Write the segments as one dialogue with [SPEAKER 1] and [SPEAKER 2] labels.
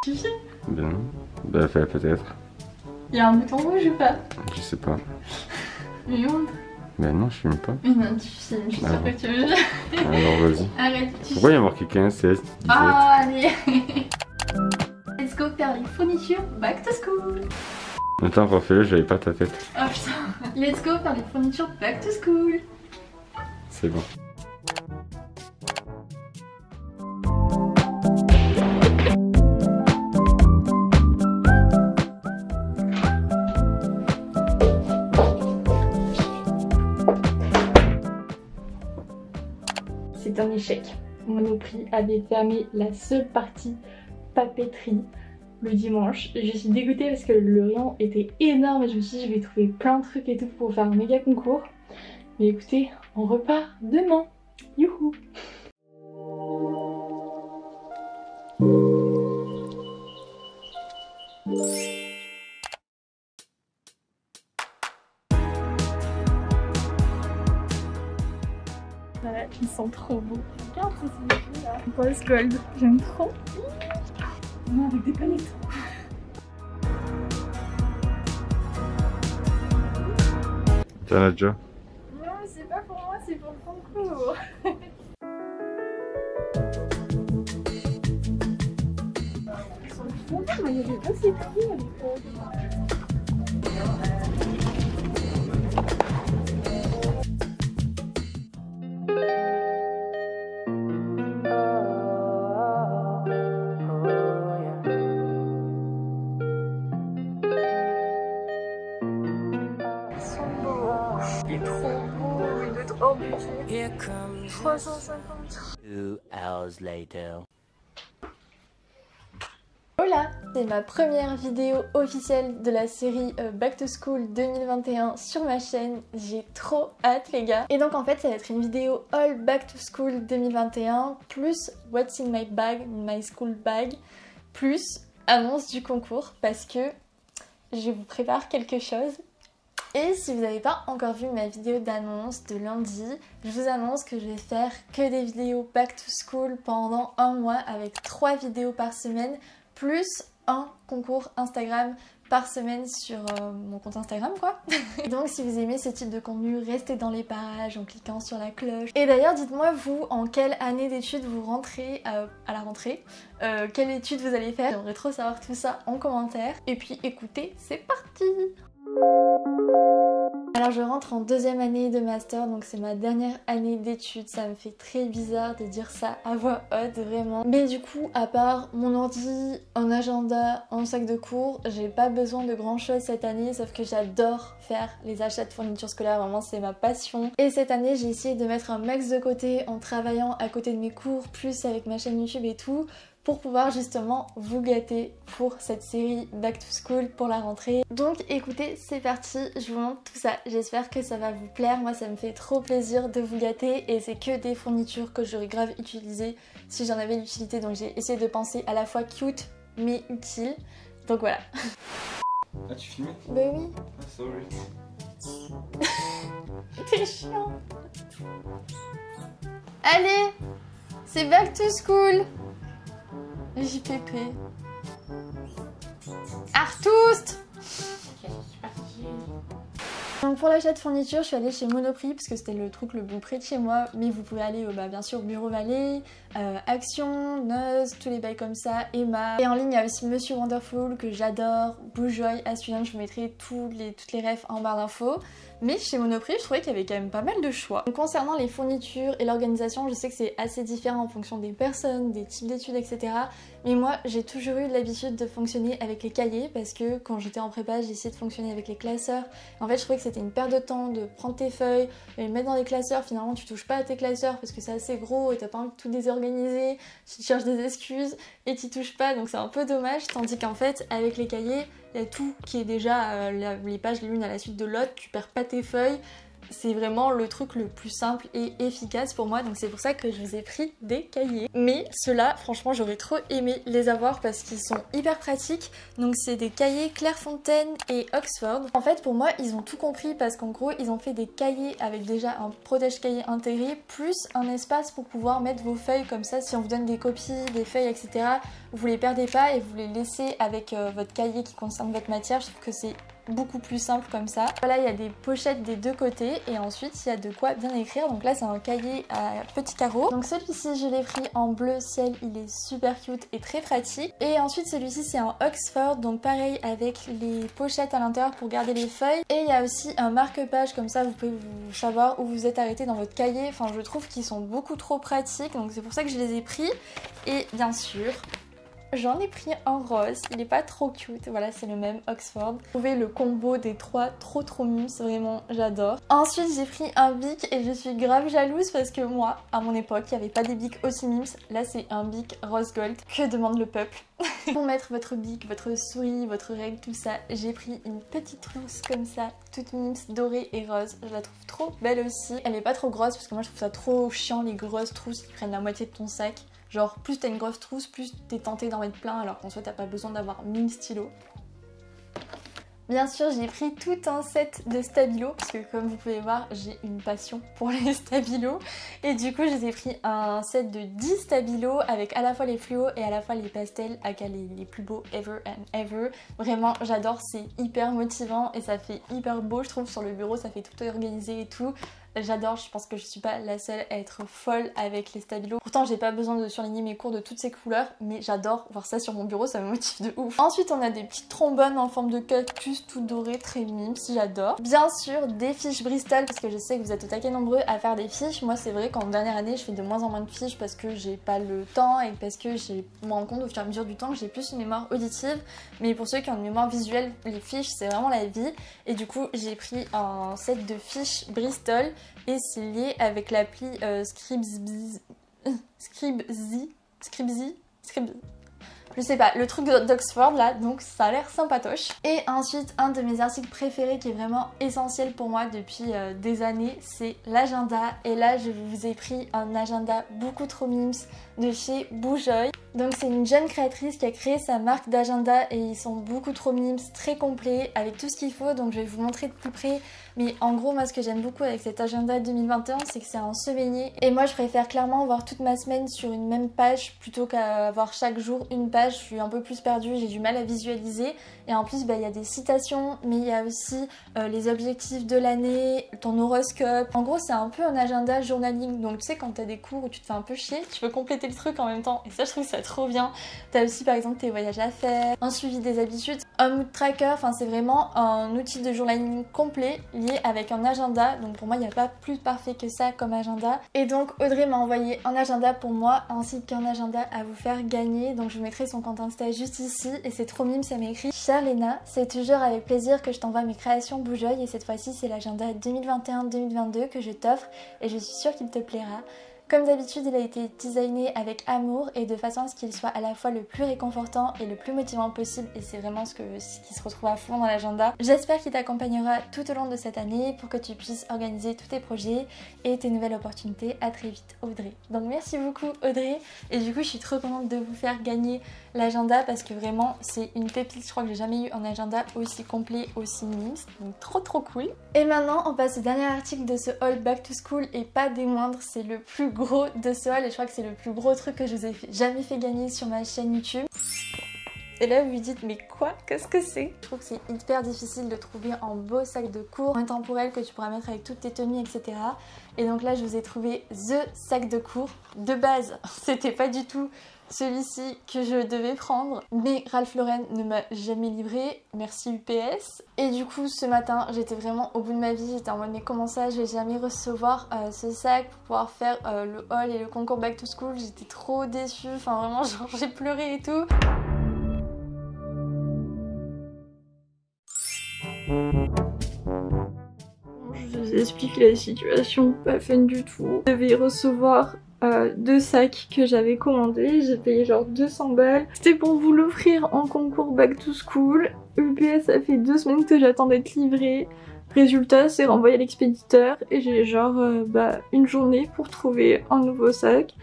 [SPEAKER 1] Tu sais?
[SPEAKER 2] Bien. Bah peut-être.
[SPEAKER 1] Il y a un bouton rouge ou pas?
[SPEAKER 2] Je sais pas.
[SPEAKER 1] Mais montre.
[SPEAKER 2] Mais non, je fume pas.
[SPEAKER 1] Mais non, tu fumes, je suis sûre que tu veux.
[SPEAKER 2] Alors vas-y.
[SPEAKER 1] Arrête, tu
[SPEAKER 2] Pourquoi il y a marqué 15, 16, 17?
[SPEAKER 1] Ah, allez. Let's go faire les fournitures back to school.
[SPEAKER 2] Attends, refais-le, j'avais pas ta tête.
[SPEAKER 1] Oh putain. Let's go faire les fournitures back to school.
[SPEAKER 2] C'est bon.
[SPEAKER 1] C'est un échec. Monoprix avait fermé la seule partie papeterie le dimanche. Je suis dégoûtée parce que le rayon était énorme et je me suis dit je vais trouver plein de trucs et tout pour faire un méga concours. Mais écoutez, on repart demain. Youhou! Voilà, ils sont trop beaux. Regarde ces yeux là. Rose gold, j'aime trop. Non, avec des panettes.
[SPEAKER 2] T'en as déjà?
[SPEAKER 1] Non, c'est pas pour moi, c'est pour le concours. Ils sont trop bien, mais il y avait pas ces prix à l'époque. Il est trop beau, il doit être hors budget. 350.
[SPEAKER 3] 2 hours later.
[SPEAKER 1] Voilà, c'est ma première vidéo officielle de la série Back to School 2021 sur ma chaîne. J'ai trop hâte les gars. Et donc en fait ça va être une vidéo all Back to School 2021 plus What's in my bag, my school bag, plus annonce du concours parce que je vous prépare quelque chose. Et si vous n'avez pas encore vu ma vidéo d'annonce de lundi, je vous annonce que je vais faire que des vidéos back to school pendant un mois avec 3 vidéos par semaine, plus un concours Instagram par semaine sur mon compte Instagram quoi. Donc si vous aimez ce type de contenu, restez dans les parages en cliquant sur la cloche. Et d'ailleurs dites-moi vous en quelle année d'études vous rentrez à la rentrée, quelle étude vous allez faire. J'aimerais trop savoir tout ça en commentaire. Et puis écoutez, c'est parti! Alors je rentre en deuxième année de master, donc c'est ma dernière année d'études. Ça me fait très bizarre de dire ça à voix haute, vraiment. Mais du coup, à part mon ordi, un agenda, un sac de cours, j'ai pas besoin de grand chose cette année, sauf que j'adore faire les achats de fournitures scolaires, vraiment c'est ma passion. Et cette année, j'ai essayé de mettre un max de côté en travaillant à côté de mes cours, plus avec ma chaîne YouTube et tout, pour pouvoir justement vous gâter pour cette série Back to School pour la rentrée. Donc écoutez, c'est parti, je vous montre tout ça. J'espère que ça va vous plaire, moi ça me fait trop plaisir de vous gâter et c'est que des fournitures que j'aurais grave utilisées si j'en avais l'utilité. Donc j'ai essayé de penser à la fois cute mais utile. Donc voilà.
[SPEAKER 2] Ah tu filmais?
[SPEAKER 1] Bah oui.
[SPEAKER 2] Ah sorry.
[SPEAKER 1] T'es chiant. Allez, c'est Back to School. JPP. Artoust. Donc pour l'achat de fournitures, je suis allée chez Monoprix parce que c'était le truc le plus près de chez moi. Mais vous pouvez aller bien sûr Bureau Vallée, Action, Noz, tous les bails comme ça, Emma. Et en ligne il y a aussi Monsieur Wonderful que j'adore, Boujoy, Assuyan, je vous mettrai toutes les refs en barre d'infos. Mais chez Monoprix, je trouvais qu'il y avait quand même pas mal de choix. Donc, concernant les fournitures et l'organisation, je sais que c'est assez différent en fonction des personnes, des types d'études, etc. Mais moi, j'ai toujours eu l'habitude de fonctionner avec les cahiers parce que quand j'étais en prépa, j'ai essayé de fonctionner avec les classeurs. En fait, je trouvais que c'était une perte de temps de prendre tes feuilles, de les mettre dans les classeurs. Finalement, tu touches pas à tes classeurs parce que c'est assez gros et t'as pas envie de tout désorganiser. Tu te cherches des excuses et t'y touches pas, donc c'est un peu dommage. Tandis qu'en fait, avec les cahiers, il y a tout qui est déjà les pages l'une à la suite de l'autre, tu perds pas tes feuilles, c'est vraiment le truc le plus simple et efficace pour moi, donc c'est pour ça que je vous ai pris des cahiers. Mais ceux-là, franchement, j'aurais trop aimé les avoir parce qu'ils sont hyper pratiques. Donc c'est des cahiers Clairefontaine et Oxford. En fait, pour moi, ils ont tout compris parce qu'en gros, ils ont fait des cahiers avec déjà un protège-cahier intégré, plus un espace pour pouvoir mettre vos feuilles comme ça. Si on vous donne des copies, des feuilles, etc., vous les perdez pas et vous les laissez avec votre cahier qui concerne votre matière. Je trouve que c'est beaucoup plus simple comme ça. Voilà, il y a des pochettes des deux côtés et ensuite il y a de quoi bien écrire. Donc là c'est un cahier à petits carreaux. Donc celui-ci je l'ai pris en bleu ciel, il est super cute et très pratique. Et ensuite celui-ci c'est un Oxford, donc pareil avec les pochettes à l'intérieur pour garder les feuilles. Et il y a aussi un marque-page, comme ça vous pouvez vous savoir où vous êtes arrêté dans votre cahier. Enfin je trouve qu'ils sont beaucoup trop pratiques, donc c'est pour ça que je les ai pris. Et bien sûr, j'en ai pris un rose, il est pas trop cute, voilà c'est le même Oxford. J'ai trouvé le combo des trois trop mimes, vraiment j'adore. Ensuite j'ai pris un bic et je suis grave jalouse parce que moi, à mon époque, il n'y avait pas des bics aussi mimes. Là c'est un bic rose gold, que demande le peuple. Pour mettre votre bic, votre souris, votre règle, tout ça, j'ai pris une petite trousse comme ça, toute mimes, dorée et rose. Je la trouve trop belle aussi. Elle est pas trop grosse parce que moi je trouve ça trop chiant les grosses trousses qui prennent la moitié de ton sac. Genre plus t'as une grosse trousse, plus t'es tenté d'en mettre plein alors qu'en soi t'as pas besoin d'avoir 1000 stylos. Bien sûr j'ai pris tout un set de stabilos parce que comme vous pouvez voir j'ai une passion pour les stabilos. Et du coup je vous ai pris un set de 10 stabilos avec à la fois les fluos et à la fois les pastels, aka les plus beaux ever and ever. Vraiment j'adore, c'est hyper motivant et ça fait hyper beau je trouve sur le bureau, ça fait tout organisé et tout. J'adore, je pense que je suis pas la seule à être folle avec les stabilos. Pourtant j'ai pas besoin de surligner mes cours de toutes ces couleurs, mais j'adore voir ça sur mon bureau, ça me motive de ouf. Ensuite on a des petites trombones en forme de cactus tout doré, très mimes, si j'adore. Bien sûr des fiches Bristol, parce que je sais que vous êtes au taquet nombreux à faire des fiches. Moi c'est vrai qu'en dernière année je fais de moins en moins de fiches parce que j'ai pas le temps et parce que je me rends compte au fur et à mesure du temps que j'ai plus une mémoire auditive. Mais pour ceux qui ont une mémoire visuelle, les fiches c'est vraiment la vie. Et du coup j'ai pris un set de fiches Bristol. Et c'est lié avec l'appli Scribzy, je sais pas, le truc d'Oxford là, donc ça a l'air sympatoche. Et ensuite, un de mes articles préférés qui est vraiment essentiel pour moi depuis des années, c'est l'agenda. Et là, je vous ai pris un agenda beaucoup trop mimes de chez Boujoy. Donc c'est une jeune créatrice qui a créé sa marque d'agenda et ils sont beaucoup trop mimes, très complets, avec tout ce qu'il faut. Donc je vais vous montrer de plus près. Mais en gros, moi ce que j'aime beaucoup avec cet agenda 2021, c'est que c'est ensevenier. Et moi je préfère clairement voir toute ma semaine sur une même page plutôt qu'à avoir chaque jour une page. Je suis un peu plus perdue, j'ai du mal à visualiser. Et en plus, il y a des citations, mais il y a aussi les objectifs de l'année, ton horoscope. En gros, c'est un peu un agenda journaling. Donc tu sais, quand t'as des cours où tu te fais un peu chier, tu peux compléter le truc en même temps. Et ça, je trouve ça trop bien. T'as aussi par exemple tes voyages à faire, un suivi des habitudes, un mood tracker. Enfin, c'est vraiment un outil de journaling complet lié avec un agenda. Donc pour moi, il n'y a pas plus parfait que ça comme agenda. Et donc Audrey m'a envoyé un agenda pour moi ainsi qu'un agenda à vous faire gagner. Donc je vous mettrai son compte Insta juste ici. Et c'est trop mime, ça m'écrit: Chère Léna, c'est toujours avec plaisir que je t'envoie mes créations Boujoy et cette fois-ci c'est l'agenda 2021-2022 que je t'offre et je suis sûre qu'il te plaira. Comme d'habitude, il a été designé avec amour et de façon à ce qu'il soit à la fois le plus réconfortant et le plus motivant possible, et c'est vraiment ce qui se retrouve à fond dans l'agenda. J'espère qu'il t'accompagnera tout au long de cette année pour que tu puisses organiser tous tes projets et tes nouvelles opportunités. À très vite, Audrey. Donc merci beaucoup Audrey, et du coup je suis trop contente de vous faire gagner l'agenda parce que vraiment c'est une pépite. Je crois que j'ai jamais eu un agenda aussi complet, aussi mime, donc trop cool. Et maintenant on passe au dernier article de ce haul back to school et pas des moindres, c'est le plus gros de ce haul et je crois que c'est le plus gros truc que je vous ai jamais fait gagner sur ma chaîne YouTube. Et là vous vous dites mais quoi, qu'est-ce que c'est? Je trouve que c'est hyper difficile de trouver un beau sac de cours intemporel que tu pourras mettre avec toutes tes tenues, etc. Et donc là je vous ai trouvé THE sac de cours. De base c'était pas du tout celui-ci que je devais prendre, mais Ralph Lauren ne m'a jamais livré, merci UPS. Et du coup ce matin j'étais vraiment au bout de ma vie, j'étais en mode mais comment ça je vais jamais recevoir ce sac pour pouvoir faire le haul et le concours back to school. J'étais trop déçue, enfin vraiment genre j'ai pleuré et tout. Je vous explique la situation, pas fun du tout. Je devais recevoir 2 sacs que j'avais commandés, j'ai payé genre 200 balles. C'était pour vous l'offrir en concours back to school. UPS a fait 2 semaines que j'attends d'être livrée. Résultat, c'est renvoyé à l'expéditeur et j'ai genre une journée pour trouver un nouveau sac.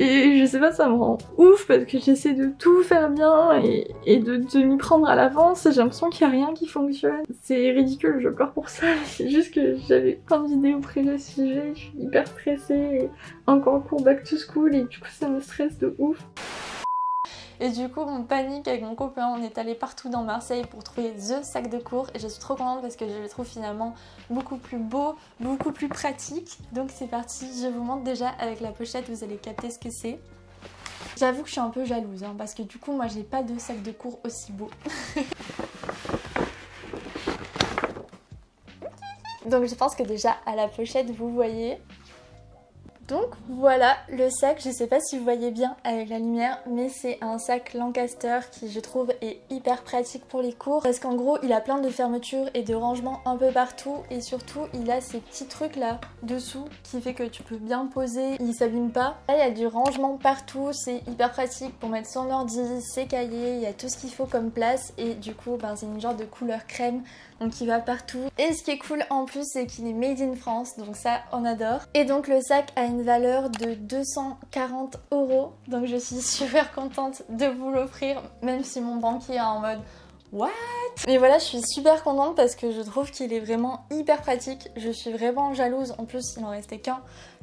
[SPEAKER 1] Et je sais pas, ça me rend ouf parce que j'essaie de tout faire bien et de m'y prendre à l'avance. J'ai l'impression qu'il y a rien qui fonctionne. C'est ridicule, je pleure pour ça. C'est juste que j'avais plein de vidéos prévues à ce sujet, je suis hyper stressée. Et encore en cours back to school et du coup ça me stresse de ouf. Et du coup on panique avec mon copain, on est allé partout dans Marseille pour trouver THE sac de cours et je suis trop contente parce que je le trouve finalement beaucoup plus beau, beaucoup plus pratique. Donc c'est parti, je vous montre déjà avec la pochette, vous allez capter ce que c'est. J'avoue que je suis un peu jalouse parce que du coup moi j'ai pas de sac de cours aussi beau. Donc je pense que déjà à la pochette vous voyez. Donc voilà le sac, je sais pas si vous voyez bien avec la lumière, mais c'est un sac Lancaster qui je trouve est hyper pratique pour les cours parce qu'en gros il a plein de fermetures et de rangements un peu partout et surtout il a ces petits trucs là dessous qui fait que tu peux bien poser, il s'abîme pas. Là il y a du rangement partout, c'est hyper pratique pour mettre son ordi, ses cahiers, il y a tout ce qu'il faut comme place et du coup c'est une genre de couleur crème donc il va partout. Et ce qui est cool en plus c'est qu'il est made in France donc ça on adore. Et donc le sac a une valeur de 240 €. Donc je suis super contente de vous l'offrir, même si mon banquier est en mode what? Mais voilà, je suis super contente parce que je trouve qu'il est vraiment hyper pratique. Je suis vraiment jalouse, en plus il en restait qu'un.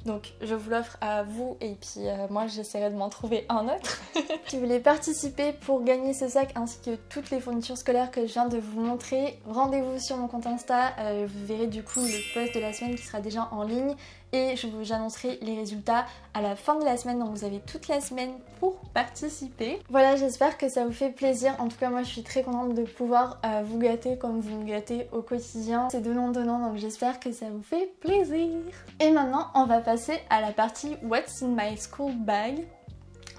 [SPEAKER 1] Donc je vous l'offre à vous et puis moi j'essaierai de m'en trouver un autre. Si vous voulez participer pour gagner ce sac ainsi que toutes les fournitures scolaires que je viens de vous montrer, rendez-vous sur mon compte Insta, vous verrez du coup le post de la semaine qui sera déjà en ligne et j'annoncerai les résultats à la fin de la semaine, donc vous avez toute la semaine pour participer. Voilà, j'espère que ça vous fait plaisir. En tout cas moi je suis très contente de pouvoir vous gâter comme vous me gâtez au quotidien. C'est donnant-donnant, donc j'espère que ça vous fait plaisir. Et maintenant on va passer à la partie What's in my school bag.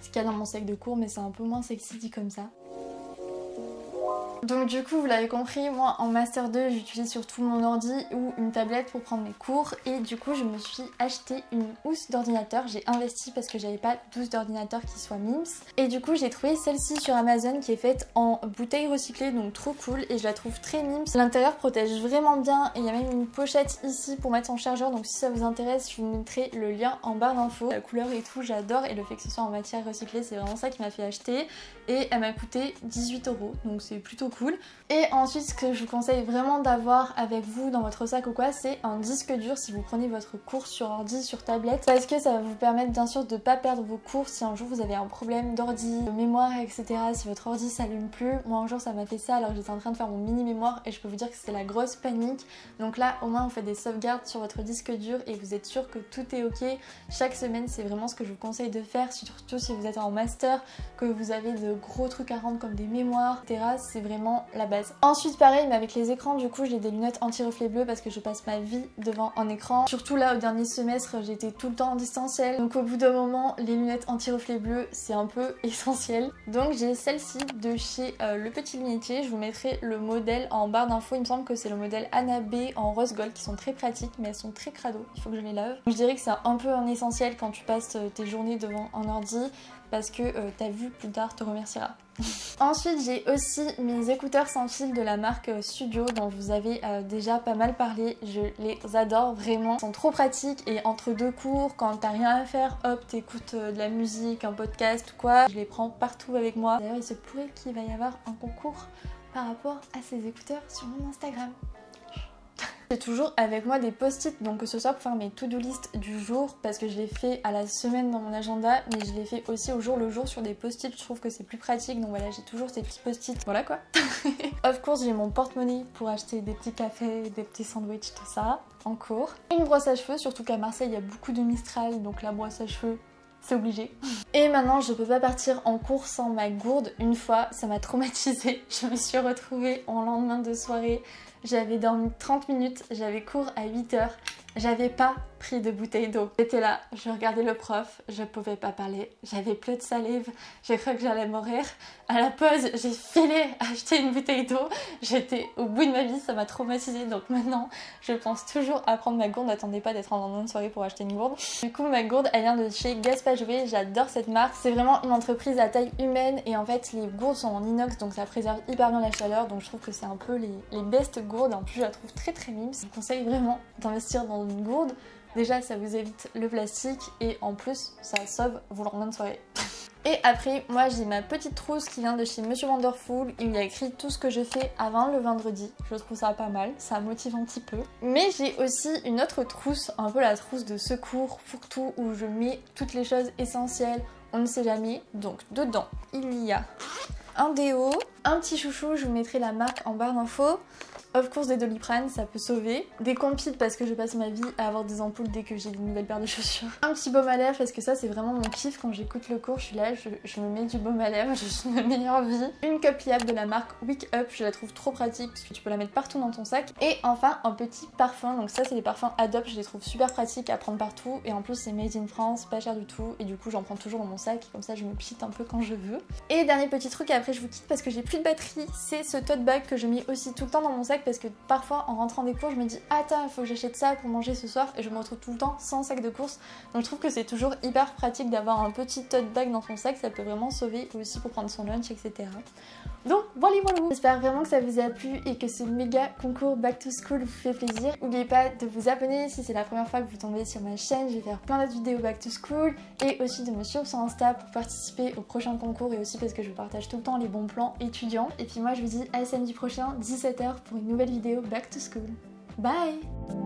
[SPEAKER 1] Ce qu'il y a dans mon sac de cours, mais c'est un peu moins sexy dit comme ça. Donc du coup vous l'avez compris, moi en master 2 j'utilise surtout mon ordi ou une tablette pour prendre mes cours et du coup je me suis acheté une housse d'ordinateur. J'ai investi parce que j'avais pas d'housse d'ordinateur qui soit MIMS et du coup j'ai trouvé celle-ci sur Amazon qui est faite en bouteille recyclée, donc trop cool et je la trouve très MIMS. L'intérieur protège vraiment bien et il y a même une pochette ici pour mettre son chargeur, donc si ça vous intéresse je vous mettrai le lien en barre d'infos. La couleur et tout j'adore et le fait que ce soit en matière recyclée c'est vraiment ça qui m'a fait acheter et elle m'a coûté 18 €, donc c'est plutôt cool. Et ensuite ce que je vous conseille vraiment d'avoir avec vous dans votre sac ou quoi, c'est un disque dur si vous prenez votre cours sur ordi, sur tablette, parce que ça va vous permettre bien sûr de pas perdre vos cours si un jour vous avez un problème d'ordi, de mémoire etc, si votre ordi s'allume plus. Moi un jour ça m'a fait ça alors que j'étais en train de faire mon mini mémoire et je peux vous dire que c'était la grosse panique. Donc là au moins vous faites des sauvegardes sur votre disque dur et vous êtes sûr que tout est ok. Chaque semaine c'est vraiment ce que je vous conseille de faire, surtout si vous êtes en master, que vous avez de gros trucs à rendre comme des mémoires etc, c'est vraiment la base. Ensuite pareil mais avec les écrans du coup j'ai des lunettes anti-reflet bleu parce que je passe ma vie devant un écran. Surtout là au dernier semestre j'étais tout le temps en distanciel donc au bout d'un moment les lunettes anti-reflet bleu c'est un peu essentiel. Donc j'ai celle-ci de chez Le Petit Lunetier, je vous mettrai le modèle en barre d'infos, il me semble que c'est le modèle Anna B en rose gold qui sont très pratiques mais elles sont très crado, il faut que je les lave. Donc je dirais que c'est un peu un essentiel quand tu passes tes journées devant un ordi parce que ta vue plus tard te remerciera. Ensuite j'ai aussi mes écouteurs sans fil de la marque Studio dont je vous avais déjà pas mal parlé, je les adore vraiment, ils sont trop pratiques et entre deux cours quand t'as rien à faire hop t'écoutes de la musique, un podcast ou quoi, je les prends partout avec moi. D'ailleurs il se pourrait qu'il va y avoir un concours par rapport à ces écouteurs sur mon Instagram. J'ai toujours avec moi des post-it, donc que ce soit pour faire mes to-do list du jour parce que je les fais à la semaine dans mon agenda mais je les fais aussi au jour le jour sur des post-it, je trouve que c'est plus pratique donc voilà j'ai toujours ces petits post-it, voilà quoi. Of course j'ai mon porte-monnaie pour acheter des petits cafés, des petits sandwichs, tout ça en cours. Une brosse à cheveux, surtout qu'à Marseille il y a beaucoup de Mistral donc la brosse à cheveux c'est obligé. Et maintenant je peux pas partir en cours sans ma gourde. Une fois ça m'a traumatisée, je me suis retrouvée en lendemain de soirée, j'avais dormi 30 minutes, j'avais cours à 8 h, j'avais pas pris de bouteille d'eau. J'étais là, je regardais le prof, je pouvais pas parler, j'avais plus de salive, j'ai cru que j'allais mourir. À la pause, j'ai filé acheter une bouteille d'eau, j'étais au bout de ma vie, ça m'a traumatisée. Donc maintenant, je pense toujours à prendre ma gourde, n'attendez pas d'être en lendemain de soirée pour acheter une gourde. Du coup, ma gourde, elle vient de chez Gaspard Jouet, j'adore cette marque. C'est vraiment une entreprise à taille humaine et en fait, les gourdes sont en inox, donc ça préserve hyper bien la chaleur. Donc je trouve que c'est un peu les best gourdes gourde et en plus je la trouve très mime. Je vous conseille vraiment d'investir dans une gourde. Déjà ça vous évite le plastique et en plus ça sauve vos lendemains de soirée. Et après, moi j'ai ma petite trousse qui vient de chez Monsieur Wonderful. Il y a écrit tout ce que je fais avant le vendredi. Je trouve ça pas mal, ça motive un petit peu. Mais j'ai aussi une autre trousse, un peu la trousse de secours pour tout, où je mets toutes les choses essentielles, on ne sait jamais. Donc dedans, il y a un déo, un petit chouchou, je vous mettrai la marque en barre d'infos. Of course des Doliprane, ça peut sauver. Des compites parce que je passe ma vie à avoir des ampoules dès que j'ai une nouvelle paire de chaussures. Un petit baume à lèvres parce que ça c'est vraiment mon kiff quand j'écoute le cours. Je suis là, je me mets du baume à lèvres, je suis ma meilleure vie. Une cup pliable de la marque Wake Up, je la trouve trop pratique parce que tu peux la mettre partout dans ton sac. Et enfin un petit parfum, donc ça c'est des parfums Adopt, je les trouve super pratiques à prendre partout. Et en plus c'est made in France, pas cher du tout. Et du coup j'en prends toujours dans mon sac, comme ça je me pite un peu quand je veux. Et dernier petit truc et après je vous quitte parce que j'ai plus de batterie, c'est ce tote bag que je mets aussi tout le temps dans mon sac parce que parfois en rentrant des cours je me dis attends il faut que j'achète ça pour manger ce soir et je me retrouve tout le temps sans sac de course. Donc je trouve que c'est toujours hyper pratique d'avoir un petit tote bag dans son sac, ça peut vraiment sauver aussi pour prendre son lunch etc. Donc voilà. J'espère vraiment que ça vous a plu et que ce méga concours Back to School vous fait plaisir. N'oubliez pas de vous abonner si c'est la première fois que vous tombez sur ma chaîne, je vais faire plein d'autres vidéos Back to School et aussi de me suivre sur Insta pour participer au prochain concours et aussi parce que je partage tout le temps les bons plans étudiants. Et puis moi je vous dis à samedi prochain 17h pour une nouvelle vidéo Back to School. Bye!